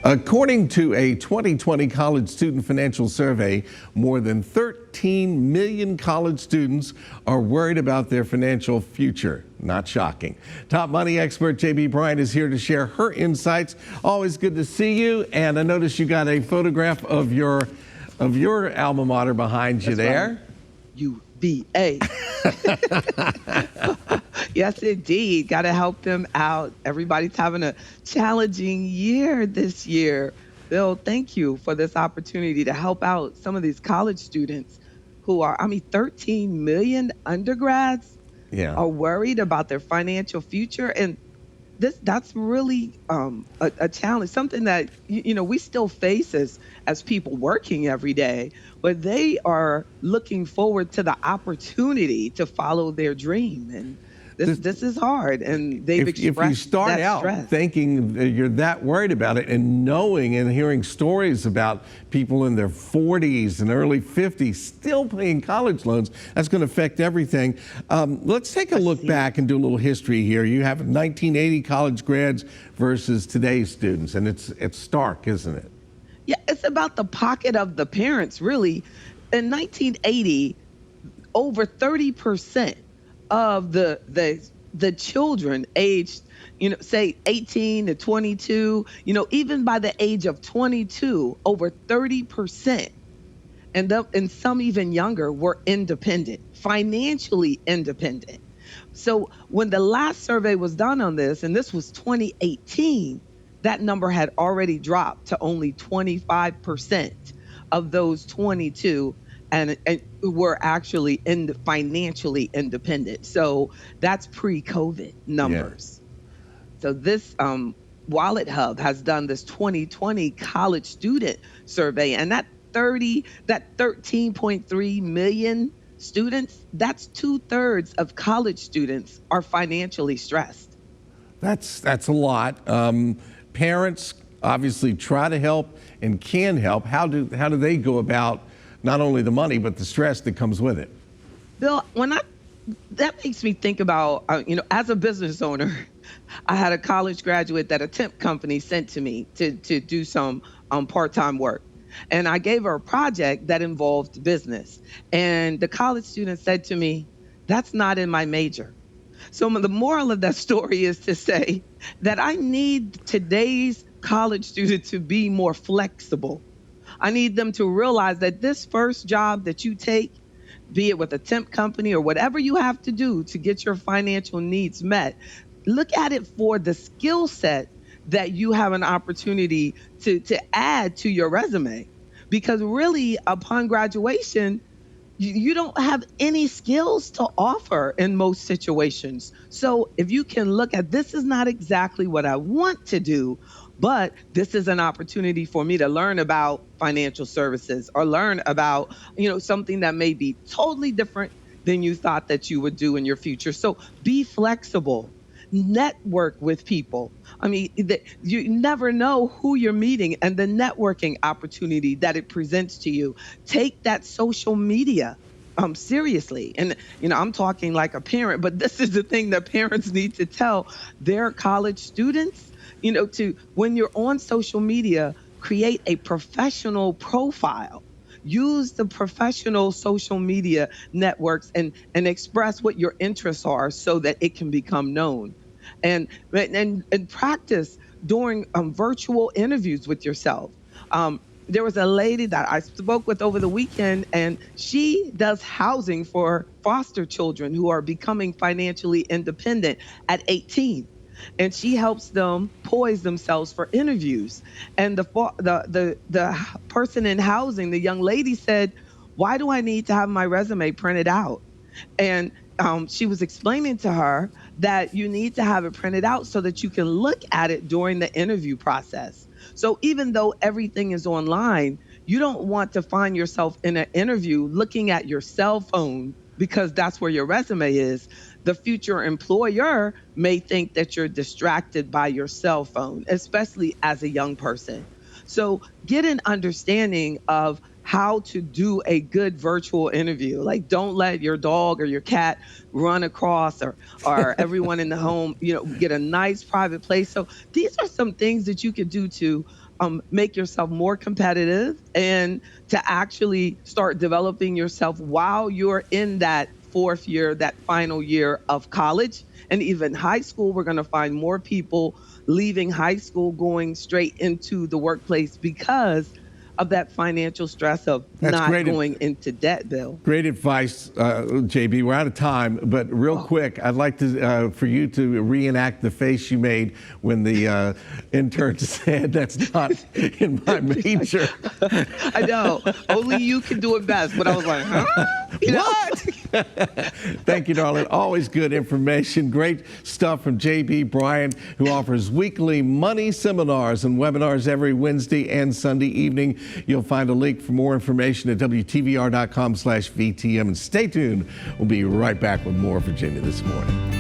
According to a 2020 college student financial survey, more than 13 million college students are worried about their financial future. Not shocking. Top money expert JB Bryan is here to share her insights. Always good to see you. And I noticed you got a photograph of your alma mater behind you. That's there. Right. UVA. Yes, indeed. Got to help them out. Everybody's having a challenging year this year. Bill, thank you for this opportunity to help out some of these college students who are, 13 million undergrads are worried about their financial future. And that's really a challenge, something that we still face as people working every day, but they are looking forward to the opportunity to follow their dream. And this is hard, and they've expressed if you start that out stress. thinking that you're that worried about it, and knowing and hearing stories about people in their 40s and early 50s still paying college loans, that's going to affect everything. Let's take a look back and do a little history here. You have 1980 college grads versus today's students, and it's stark, isn't it? Yeah, it's about the pocket of the parents, really. In 1980, over 30% of the children aged, say 18 to 22, even by the age of 22, over 30%, and some even younger, were independent, financially independent. So when the last survey was done on this, and this was 2018, that number had already dropped to only 25% of those 22 and were actually financially independent. So that's pre-COVID numbers. Yeah. So this Wallet Hub has done this 2020 college student survey, and that 13.3 million students, that's 2/3 of college students are financially stressed. That's a lot. Parents obviously try to help and can help. How do they go about not only the money, but the stress that comes with it? Bill, that makes me think about, as a business owner, I had a college graduate that a temp company sent to me to do some part-time work. And I gave her a project that involved business. And the college student said to me, "That's not in my major." So the moral of that story is to say that I need today's college student to be more flexible. I need them to realize that this first job that you take, be it with a temp company or whatever you have to do to get your financial needs met, look at it for the skill set that you have an opportunity to add to your resume. Because really, upon graduation, you don't have any skills to offer in most situations. So if you can look at, this is not exactly what I want to do, but this is an opportunity for me to learn about financial services or learn about, something that may be totally different than you thought that you would do in your future. So be flexible. Network with people. You never know who you're meeting and the networking opportunity that it presents to you. Take that social media seriously. And, I'm talking like a parent, but this is the thing that parents need to tell their college students, to, when you're on social media, create a professional profile. Use the professional social media networks and express what your interests are so that it can become known. And practice during virtual interviews with yourself. There was a lady that I spoke with over the weekend, and she does housing for foster children who are becoming financially independent at 18. And she helps them poise themselves for interviews. And the person in housing, the young lady, said, "Why do I need to have my resume printed out?" And she was explaining to her that you need to have it printed out so that you can look at it during the interview process. So even though everything is online, you don't want to find yourself in an interview looking at your cell phone because that's where your resume is. The future employer may think that you're distracted by your cell phone, especially as a young person. So get an understanding of how to do a good virtual interview. Like, don't let your dog or your cat run across, or everyone in the home, get a nice private place. So these are some things that you could do to make yourself more competitive, and to actually start developing yourself while you're in that fourth year, that final year of college. And even high school, we're going to find more people leaving high school going straight into the workplace because of that financial stress of That's not great. going into debt, Bill. Great advice, JB. We're out of time, but real quick, I'd like to for you to reenact the face you made when the intern said, "That's not in my major." I know. Only you can do it best. But I was like, huh? What? Thank you, darling. Always good information. Great stuff from JB Bryan, who offers weekly money seminars and webinars every Wednesday and Sunday evening. You'll find a link for more information at WTVR.com/VTM. And stay tuned. We'll be right back with more Virginia This Morning.